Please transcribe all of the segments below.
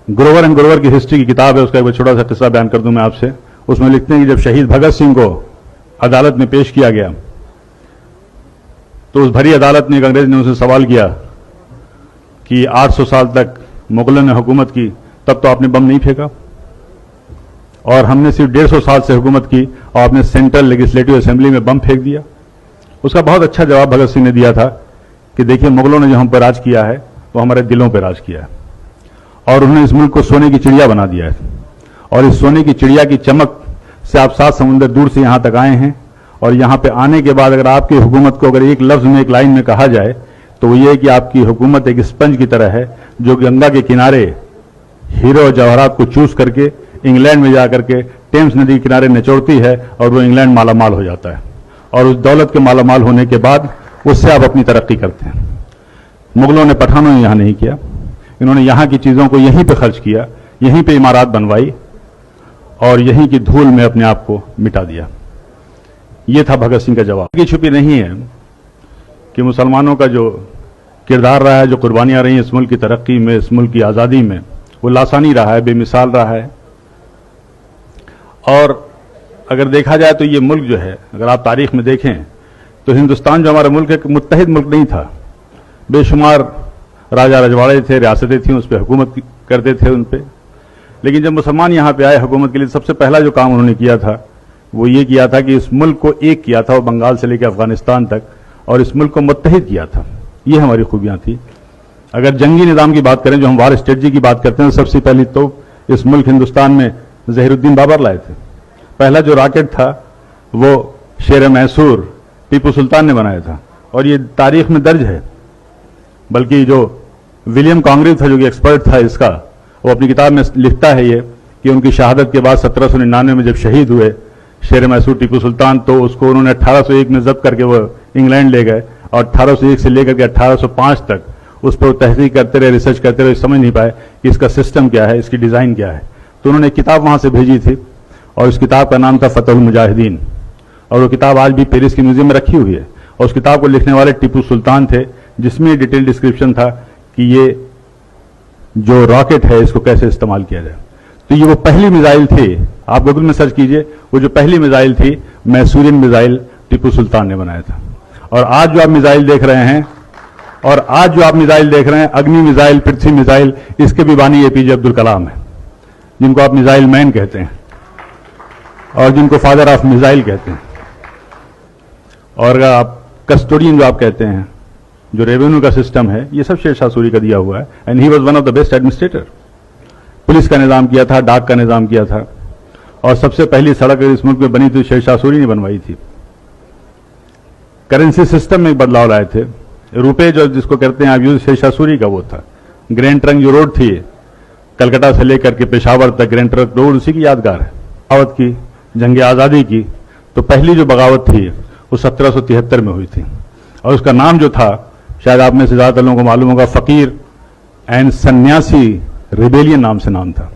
Grover and Grover की history की किताब है, उसका एक छोटा सा किस्सा बयान कर दूं मैं आपसे। उसमें लिखते हैं कि जब शहीद भगत सिंह को अदालत में पेश किया गया तो उस भरी अदालत में एक अंग्रेज ने उनसे सवाल किया कि 800 साल तक मुगलों ने हुकूमत की, तब तो आपने बम नहीं फेंका, और हमने सिर्फ 150 साल से हुकूमत की और आपने सेंट्रल लेजिस्लेटिव असेंबली में बम फेंक दिया। उसका बहुत अच्छा जवाब भगत सिंह ने दिया था कि देखिए, मुगलों ने जो हम पर राज किया है वो हमारे दिलों पर राज किया है, और उन्होंने इस मुल्क को सोने की चिड़िया बना दिया है, और इस सोने की चिड़िया की चमक से आप 7 समुंदर दूर से यहां तक आए हैं, और यहां पे आने के बाद अगर आपकी हुकूमत को अगर एक लफ्ज में, एक लाइन में कहा जाए तो वो ये कि आपकी हुकूमत एक स्पंज की तरह है जो गंगा के किनारे हीरो और जवाहरात को चूस करके इंग्लैंड में जाकर के टेम्स नदी के किनारे निचोड़ती है, और वो इंग्लैंड मालामाल हो जाता है, और उस दौलत के मालामाल होने के बाद उससे आप अपनी तरक्की करते हैं। मुगलों ने, पठानों ने यहां नहीं किया, इन्होंने यहां की चीजों को यहीं पे खर्च किया, यहीं पे इमारत बनवाई और यहीं की धूल में अपने आप को मिटा दिया। यह था भगत सिंह का जवाब। की छुपी नहीं है कि मुसलमानों का जो किरदार रहा है, जो कुर्बानियां रही इस मुल्क की तरक्की में, इस मुल्क की आजादी में, वो लासानी रहा है, बेमिसाल रहा है। और अगर देखा जाए तो ये मुल्क जो है, अगर आप तारीख में देखें तो हिंदुस्तान जो हमारा मुल्क है, मुत्तहिद मुल्क नहीं था। बेशुमार राजा रजवाड़े थे, रियासतें थीं, उस पर हुकूमत करते थे उन पर। लेकिन जब मुसलमान यहाँ पे आए हुकूमत के लिए, सबसे पहला जो काम उन्होंने किया था वो ये किया था कि इस मुल्क को एक किया था, वो बंगाल से लेकर अफगानिस्तान तक, और इस मुल्क को मुत्तहिद किया था। ये हमारी खूबियां थी। अगर जंगी निज़ाम की बात करें, जो हम वार स्ट्रेटजी की बात करते हैं, सबसे पहली तो इस मुल्क हिंदुस्तान में ज़हीरुद्दीन बाबर लाए थे। पहला जो रॉकेट था वो शेर मैसूर टीपू सुल्तान ने बनाया था, और ये तारीख में दर्ज है। बल्कि जो विलियम कॉन्ग्रेव था, जो कि एक्सपर्ट था इसका, वो अपनी किताब में लिखता है ये कि उनकी शहादत के बाद 1799 में जब शहीद हुए शेर मैसूर टीपू सुल्तान, तो उसको उन्होंने 1801 में जब्त करके वो इंग्लैंड ले गए, और 1801 से लेकर के 1805 तक उस पर तहकीक करते रहे, रिसर्च करते रहे, समझ नहीं पाए कि इसका सिस्टम क्या है, इसकी डिज़ाइन क्या है। तो उन्होंने एक किताब वहाँ से भेजी थी, और उस किताब का नाम था फतहुल मुजाहिदीन, और वो किताब आज भी पेरिस के म्यूजियम में रखी हुई है। और उस किताब को लिखने वाले टीपू सुल्तान थे, जिसमें डिटेल डिस्क्रिप्शन था कि ये जो रॉकेट है इसको कैसे इस्तेमाल किया जाए। तो ये वो पहली मिसाइल थी, आप गूगल में सर्च कीजिए, वो जो पहली मिसाइल थी मैसूरियन मिसाइल टीपू सुल्तान ने बनाया था। और आज जो आप मिसाइल देख रहे हैं, अग्नि मिसाइल, पृथ्वी मिसाइल, इसके भी बानी एपीजे अब्दुल कलाम है, जिनको आप मिसाइल मैन कहते हैं और जिनको फादर ऑफ मिसाइल कहते हैं। और आप कस्टोडियन जो आप कहते हैं, जो रेवेन्यू का सिस्टम है, ये सब शेर शाह सूरी का दिया हुआ है, and he was one of the best administrator. Police का निजाम किया था, डाक का निजाम किया था, और सबसे पहली सड़क इस मुल्क में बनी थी शेर शाह सूरी ने बनवाई थी। करेंसी सिस्टम में एक बदलाव लाए थे। रुपए जो जिसको कहते हैं आप यूज, शेर शाह सूरी का वो था। ग्रैंड ट्रंक जो रोड थी कलकत्ता से लेकर के पेशावर तक, ग्रैंड ट्रंक रोड उसी की यादगार है। बगावत की, जंग आज़ादी की, तो पहली जो बगावत थी वो 1773 में हुई थी, और उसका नाम जो था, शायद आप में से ज्यादातर लोगों को मालूम होगा, फकीर एंड सन्यासी रिबेलियन नाम से नाम था।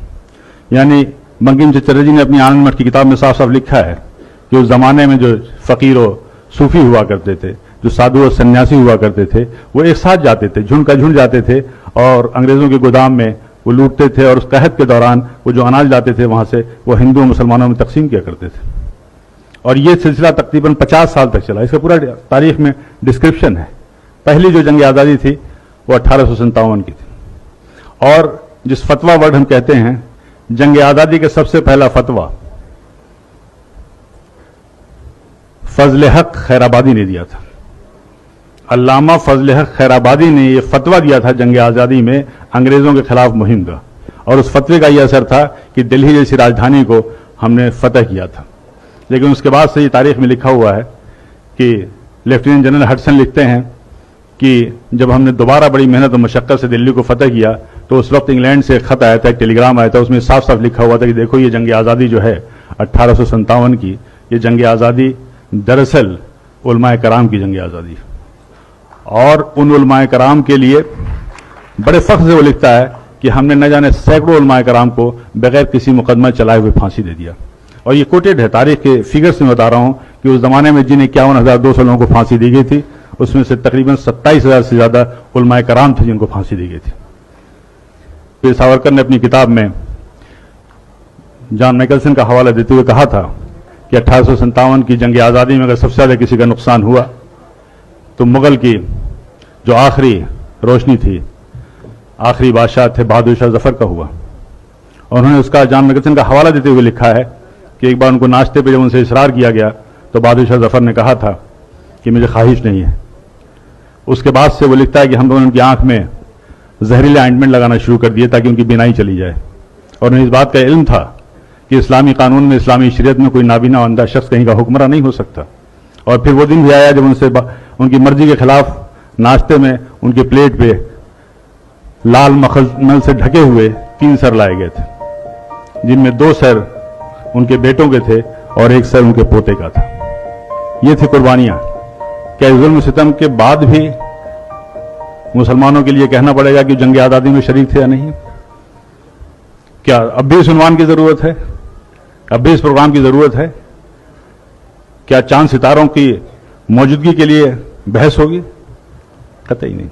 यानी बंकिम चंद्र जी ने अपनी आनंद मठ की किताब में साफ साफ लिखा है कि उस जमाने में जो फकीर और सूफी हुआ करते थे, जो साधु और सन्यासी हुआ करते थे, वो एक साथ जाते थे, झुंड का झुंड जाते थे, और अंग्रेजों के गोदाम में वो लूटते थे, और उस कहत के दौरान वो जो अनाज लाते थे वहां से वो हिंदू और मुसलमानों में तकसीम किया करते थे। और ये सिलसिला तकरीबन 50 साल तक चला। इसका पूरा तारीख में डिस्क्रिप्शन है। पहली जो जंग आज़ादी थी वो 1857 की थी। और जिस फतवा वर्ड हम कहते हैं, जंग आज़ादी के सबसे पहला फतवा फजल हक खैराबादी ने दिया था। अल्लामा फजल हक खैराबादी ने यह फतवा दिया था जंग आज़ादी में अंग्रेजों के खिलाफ मुहिम का, और उस फतवे का यह असर था कि दिल्ली जैसी राजधानी को हमने फतह किया था। लेकिन उसके बाद से ये तारीख में लिखा हुआ है कि लेफ्टिनेंट जनरल हडसन लिखते हैं कि जब हमने दोबारा बड़ी मेहनत और मशक्कत से दिल्ली को फतह किया, तो उस वक्त इंग्लैंड से एक खत आया था, एक टेलीग्राम आया था, उसमें साफ साफ लिखा हुआ था कि देखो ये जंग आज़ादी जो है 1857 की, ये जंग आज़ादी दरअसल उलमाए कराम की जंग आज़ादी है। और उन उलमाए कराम के लिए बड़े फख्र से वो लिखता है कि हमने न जाने सैकड़ों उलमाए कराम को बगैर किसी मुकदमा चलाए हुए फांसी दे दिया। और ये कोटेड है, तारीख के फिगर्स में बता रहा हूं कि उस जमाने में जिन 51,200 लोगों को फांसी दी गई थी, उसमें से तकरीबन 27,000 से ज्यादा उलमाए कराम थे जिनको फांसी दी गई थी। वीर सावरकर ने अपनी किताब में जॉन मैकलसन का हवाला देते हुए कहा था कि 1857 की जंग आज़ादी में अगर सबसे ज़्यादा किसी का नुकसान हुआ तो मुगल की जो आखिरी रोशनी थी, आखिरी बादशाह थे बहादुर शाह जफर का हुआ। और उन्होंने उसका जॉन मैकलसन का हवाला देते हुए लिखा है कि एक बार उनको नाश्ते पे जब उनसे इसरार किया गया तो बहादुर शाह जफर ने कहा था कि मुझे ख्वाहिश नहीं है। उसके बाद से वो लिखता है कि हम लोगों ने उनकी आंख में जहरीले ऑइंटमेंट लगाना शुरू कर दिए ताकि उनकी बीनाई चली जाए। और उन्हें इस बात का इल्म था कि इस्लामी कानून में, इस्लामी शरीयत में कोई नाबीना अंधा शख्स कहीं का हुक्मरान नहीं हो सकता। और फिर वो दिन भी आया जब उनसे उनकी मर्जी के खिलाफ नाश्ते में उनके प्लेट पे लाल मखमल से ढके हुए 3 सर लाए गए थे, जिनमें 2 सर उनके बेटों के थे और 1 सर उनके पोते का था। ये थी कुर्बानियां। क्या जुल्म सितम के बाद भी मुसलमानों के लिए कहना पड़ेगा कि जंग आज़ादी में शरीक थे या नहीं? क्या अब भी इस उन्वान की जरूरत है? अब भी इस प्रोग्राम की जरूरत है? क्या चांद सितारों की मौजूदगी के लिए बहस होगी? कतई नहीं।